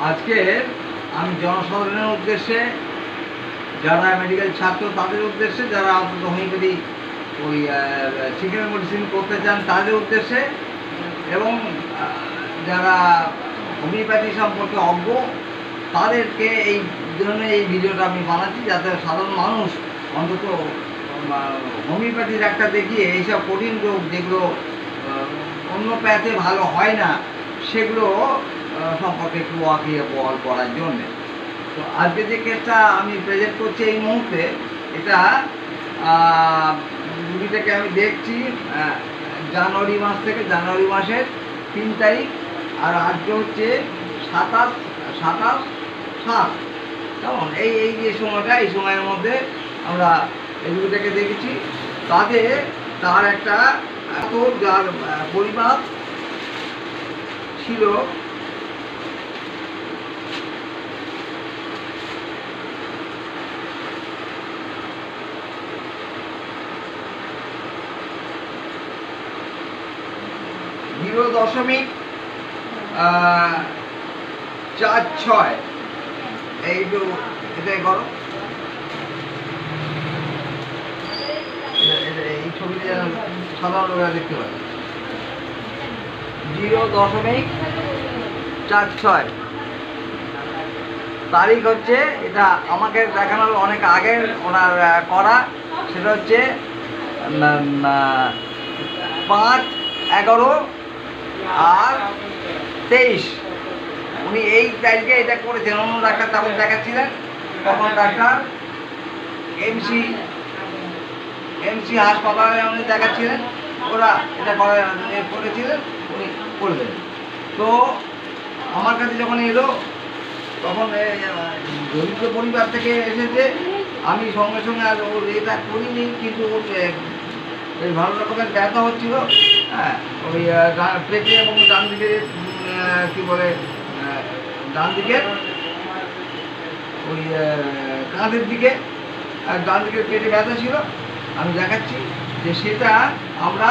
আজকে আমি জনসাধারণের উদ্দেশ্যে, যারা মেডিকেল ছাত্র তাদের উদ্দেশ্যে, যারা অন্তত হোমিওপ্যাথি ওই সিঙ্গেল মেডিসিন করতে চান তাদের উদ্দেশ্যে, এবং যারা হোমিওপ্যাথি সম্পর্কে অজ্ঞ তাদেরকে এই ধরনের এই ভিডিওটা আমি বানাচ্ছি, যাতে সাধারণ মানুষ অন্তত হোমিওপ্যাথির একটা দেখিয়ে এইসব কঠিন রোগ যেগুলো অন্য প্যাথে ভালো হয় না সেগুলো সম্পর্কে একটু ওয়াকিবহাল করার জন্যে। তো আজকে যে কেসটা আমি প্রেজেন্ট করছি এই মুহূর্তে, এটা রুগীটাকে আমি দেখছি জানুয়ারি মাস থেকে, জানুয়ারি মাসের 3 তারিখ, আর আজকে হচ্ছে 27/7 কেমন এই যে সময়টা, এই সময়ের মধ্যে আমরা এই রুগীটাকে দেখেছি। তার একটা যার পরিমাপ ছিল .46। এই যে এটাই করো, এই ছবিটা যেন সাধারণ লোকেরা দেখতে পারে। 0.46 তারিখ হচ্ছে, এটা আমাকে দেখানোর অনেক আগের ওনার করা, সেটা হচ্ছে 5/11/23। উনি এই তারিখে এটা করেছেন। অন্য ডাক্তার তখন দেখাচ্ছিলেন, তখন ডাক্তার এমসি হাসপাতালে উনি দেখাচ্ছিলেন, ওরা এটা করেছিলেন, উনি করলেন। তো আমার কাছে যখন এলো তখন দরিদ্র পরিবার থেকে এসেছে, আমি সঙ্গে সঙ্গে আর ওর এটা করিনি, কিন্তু ওর বেশ ভালো রকমের ব্যথা হচ্ছিল, হ্যাঁ, ওই পেটে এবং ডান দিকে কী বলে ডান দিকের ওই কাঁধের দিকে আর ডান দিকের পেটে ব্যথা ছিল। আমি দেখাচ্ছি যে সেটা আমরা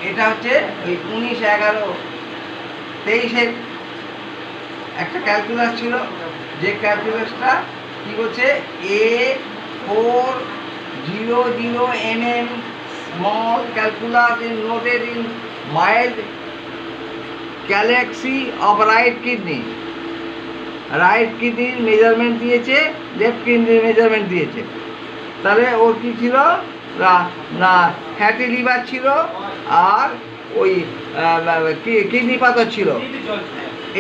এটা হচ্ছে ওই 19/11/23 একটা ক্যালকুলাস ছিল, যে ক্যালকুলাসটা কী করছে, A400 mm small calculus is noted in mild galaxy of right kidney measurement দিয়েছে, লেফট কিডনির মেজারমেন্ট দিয়েছে। তাহলে ওর কী ছিল না ফ্যাটি লিভার ছিল, আর ওই কিডনি পাথর ছিল।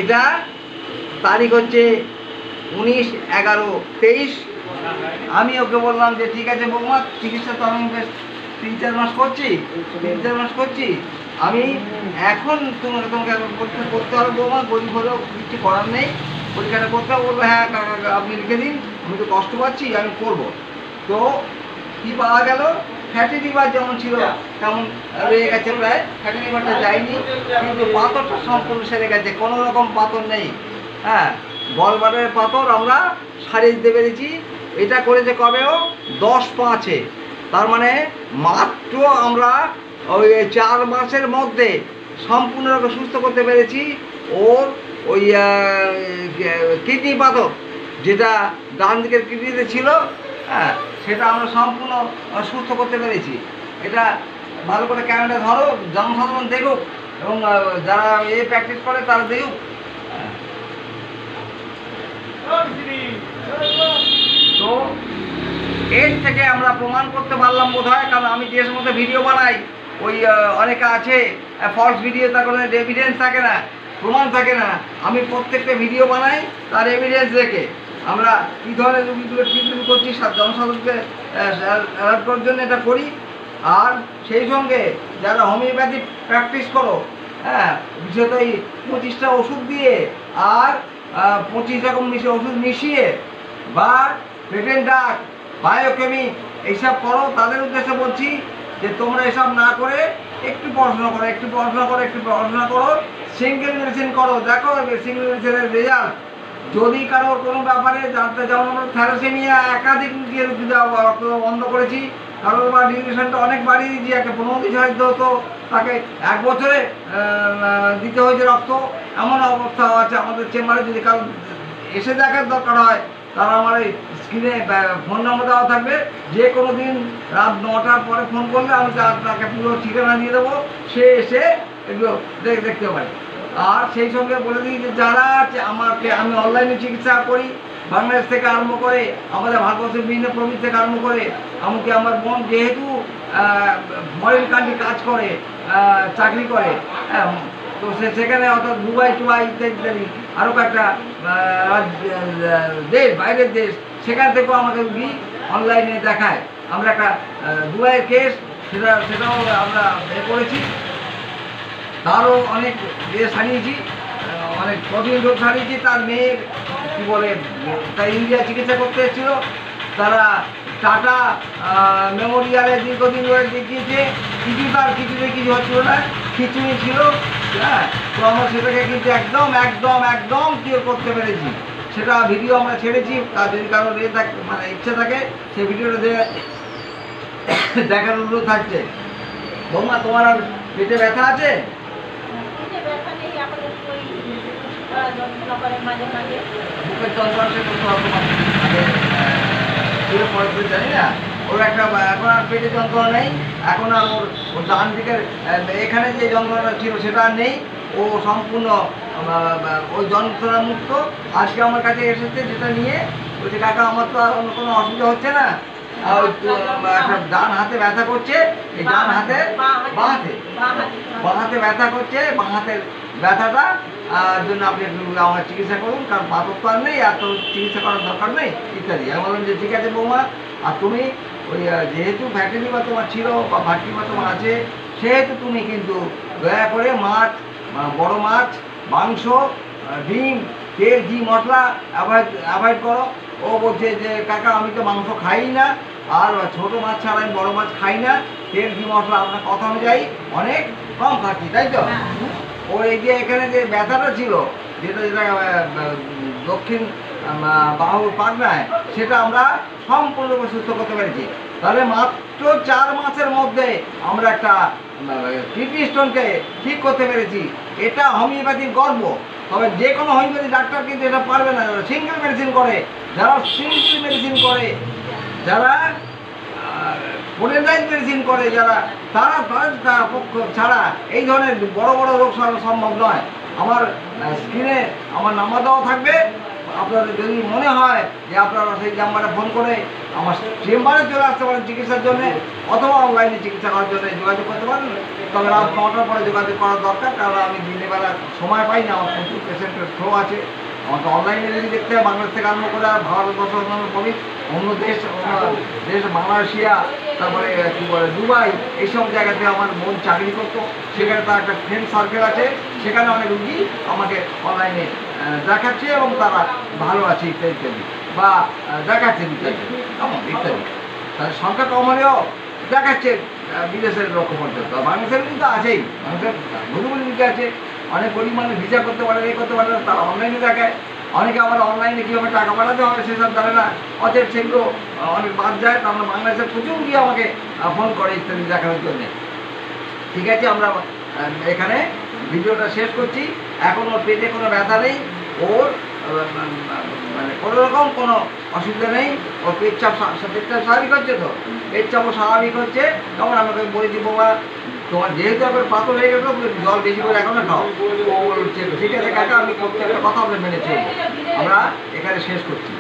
এটা তারিখ হচ্ছে 19/11/23। আমি ওকে বললাম যে ঠিক আছে বৌমা, চিকিৎসা তো আমি বেশ 3-4 মাস করছি, আমি এখন তোমাকে পরীক্ষা করতে হবে বৌমা, গরিব হলেও কিছু করার নেই, পরীক্ষাটা করতে হবে। বলবো হ্যাঁ আপনি লিখে দিন, আমি তো কষ্ট পাচ্ছি, আমি করবো। তো কী পাওয়া গেল, ফ্যাটি লিভার যেমন ছিল তেমন রয়ে গেছে, প্রায় ফ্যাটি লিভারটা যায়নি, কিন্তু পাথরটা সম্পূর্ণ সেরে গেছে, কোনো রকম পাথর নেই। হ্যাঁ, গলব্লাডারের পাথর আমরা সারিয়ে দিতে পেরেছি। এটা করেছে কবেও 10/5-এ, তার মানে মাত্র আমরা ওই 4 মাসের মধ্যে সম্পূর্ণরূপে সুস্থ করতে পেরেছি ওর ওই কিডনি পাথর, যেটা ডান দিকের কিডনিতে ছিল, হ্যাঁ, সেটা আমরা সম্পূর্ণ সুস্থ করতে পেরেছি। এটা ভালো করে ক্যামেরা ধরো, জনসাধারণ দেখুক, এবং যারা প্র্যাকটিস করে তারা দেখুক। তো এর থেকে আমরা প্রমাণ করতে পারলাম বোধ হয়, কারণ আমি যে সমস্ত ভিডিও বানাই, ওই অনেকে আছে ফলস ভিডিও, তার কোনো এভিডেন্স থাকে না, প্রমাণ থাকে না। আমি প্রত্যেকটা ভিডিও বানাই তার এভিডেন্স রেখে আমরা কী ধরনের রুগীগুলো ট্রিটমেন্ট করছি, জনসাধারণকে অ্যালার্ট করার জন্য এটা করি। আর সেই সঙ্গে যারা হোমিওপ্যাথি প্র্যাকটিস করো, হ্যাঁ, বিশেষত এই 25টা ওষুধ দিয়ে আর 25 রকম ওষুধ মিশিয়ে বা পেটেন্ট ডাক, বায়োকেমিক এইসব করো, তাদের উদ্দেশ্যে বলছি যে তোমরা এসব না করে একটু পড়াশোনা করো, সিঙ্গেল মেডিসিন করো। দেখো সিঙ্গেল মেডিসিনের রেজাল্ট, যদি কারোর কোনো ব্যাপারে জানতে চাও, আমরা থ্যালাসেমিয়া একাধিক রুগী রক্ত বন্ধ করেছি, কারোর বা ডিউরেশনটা অনেক বাড়িয়ে দিয়েছি, একটা 15 দিন দিতে হতো, তাকে 1 বছরে দিতে হয়েছে রক্ত। এমন অবস্থা আছে আমাদের চেম্বারে, যদি কারো এসে দেখার দরকার হয় তারা আমার এই স্ক্রিনে ফোন নম্বর দেওয়া থাকবে। যে কোনো দিন রাত 9টার পরে ফোন করলে আমি তাকে পুরো ঠিকানা দিয়ে দেবো, সে এসে এগুলো দেখতে পারে। আর সেই সঙ্গে বলে দিই যে যারা আমি অনলাইনে চিকিৎসা করি, বাংলাদেশ থেকে আরম্ভ করে আমাদের ভারতবর্ষের বিভিন্ন প্রবীণ থেকে আরম্ভ করে, এমনকি আমার বোন যেহেতু ফরেন কান্ট্রি কাজ করে, চাকরি করে, তো সেখানে অর্থাৎ দুবাই টুবাই ইত্যাদি ইত্যাদি আরও কয়েকটা দেশ, বাইরের দেশ, সেখান থেকেও আমাকে রুগী অনলাইনে দেখায়। আমরা একটা দুবাইয়ের কেস, সেটাও আমরা করেছি, তারও অনেক সারিয়েছি, অনেক কঠিন রোগ সারিয়েছি। তার মেয়ের কী বলে, তাই ইন্ডিয়া চিকিৎসা করতে এসেছিলো, তারা টাটা মেমোরিয়ালে দীর্ঘদিন ধরে দেখিয়েছে, কিছুতে কিছু হচ্ছিল না, খিচুড়ি ছিল। হ্যাঁ, তো আমরা সেটাকে কিন্তু একদম একদম একদম ক্লিয়ার করতে পেরেছি। সেটা ভিডিও আমরা ছেড়েছি, তার যদি কারো মানে ইচ্ছা থাকে সেই ভিডিওটা দেখার অনুরোধ থাকছে। বৌমা, তোমার আর পেটে ব্যথা আছে? বুকের যন্ত্রণা জানি না, ওর একটা এখন আর পেটে যন্ত্রণা নেই, এখন আর ওর ডান দিকের এখানে যে যন্ত্রণাটা ছিল সেটা আর নেই, ও সম্পূর্ণ ওই যন্ত্রণা মুক্ত। আজকে আমার কাছে এসেছে যেটা নিয়ে, বলছে কাকা আমার তো আর অন্য কোনো অসুবিধা হচ্ছে না, একটা ডান হাতে ব্যথা করছে, এই ডান হাতে বাঁ হাতে ব্যথা করছে, বাঁ হাতের ব্যথাটা জন্য আপনি একটু আমার চিকিৎসা করুন, কারণ পাথর তো আর নেই, আর তো চিকিৎসা করার দরকার নেই ইত্যাদি। আমি বললাম যে ঠিক আছে বৌমা, আর তুমি ওই যেহেতু ফ্যাটি বা তোমার ছিল বা ভাটি বা তোমার আছে, সেহেতু তুমি কিন্তু দয়া করে মাছ, বড় মাছ, মাংস, ডিম, তেল, ঘি, মশলা অ্যাভয়েড করো। ও বলছে যে কাকা আমি তো মাংস খাই না, আর ছোটো মাছ ছাড়া আমি বড়ো মাছ খাই না, তেল, ঘি, মশলা আপনার কথা অনুযায়ী অনেক কম খাচ্ছি, তাই তো? ও এই যে এখানে যে ব্যথাটা ছিল, যেটা দক্ষিণ বাহুর পাটনায়, সেটা আমরা সম্পূর্ণরূপে সুস্থ করতে পেরেছি। তাহলে মাত্র 4 মাসের মধ্যে আমরা একটা কিডনি স্টোনকে ঠিক করতে পেরেছি। এটা হোমিওপ্যাথির গর্ব। তবে যে কোনো হোমিওপ্যাথি ডাক্তার কিন্তু এটা পারবে না, যারা সিঙ্গেল মেডিসিন করে, যারা সিম্পল মেডিসিন করে, যারা পোটেনশাল মেডিসিন করে, তারা পক্ষ ছাড়া এই ধরনের বড় বড় রোগ সারানো সম্ভব নয়। আমার স্ক্রিনে আমার নাম্বার দেওয়া থাকবে, আপনাদের যদি মনে হয় যে আপনারা সেই নাম্বারে ফোন করে আমার চেম্বারে চলে আসতে পারেন চিকিৎসার জন্য, অথবা অনলাইনে চিকিৎসা করার জন্য যোগাযোগ করতে পারেন। তবে রাত 9টার পরে যোগাযোগ করার দরকার, কারণ আমি দিনের বেলা সময় পাই না, আমার প্রচুর পেশেন্টের ফ্লো আছে। আমাকে অনলাইনে যদি দেখতে হয়, বাংলাদেশ থেকে আরম্ভ করে ভারতবর্ষ অন্যান্য অন্য দেশ, মালয়েশিয়া, তারপরে কী বলে দুবাই, এইসব জায়গাতে আমার বোন চাকরি করতো, সেখানে তার একটা ফ্রেন্ড সার্কেল আছে, সেখানে অনেক রুগী আমাকে অনলাইনে দেখাচ্ছে এবং তারা ভালো আছে ইত্যাদি ইত্যাদি, বা দেখাচ্ছেন ইত্যাদি ইত্যাদি। তার সংখ্যা কম হলেও দেখাচ্ছে বিদেশের লক্ষ্য পর্যন্ত। বাংলাদেশের কিন্তু আছেই, বাংলাদেশের ভুলভুল দিকে আছে, অনেক গরিব মানুষ ভিসা করতে পারে, করতে পারে না, তারা অনলাইনে দেখায়। অনেকে আবার অনলাইনে কীভাবে টাকা পাঠাতে হবে সেসব জানে না, অতএব সেগুলো অনেক বাদ যায়। তার বাংলাদেশের প্রচুর গিয়ে আমাকে ফোন করে ইত্যাদি দেখানোর জন্যে। ঠিক আছে, আমরা এখানে ভিডিওটা শেষ করছি। এখন ওর পেটে কোনো ব্যথা নেই, ওর মানে কোনো রকম কোনো অসুবিধা নেই, ওর পেটচাপ স্বাভাবিক হচ্ছে, তো পেটচাপও স্বাভাবিক হচ্ছে। তখন আমাকে বলেছি বাবা তোমার যেহেতু একবার পাথর হয়ে গেছো, জল বেশি করে এখন খাও। ও বলছে ঠিক আছে কাকা, আমি প্রত্যেকটা কথা আমরা মেনে চলবো। আমরা এখানে শেষ করছি।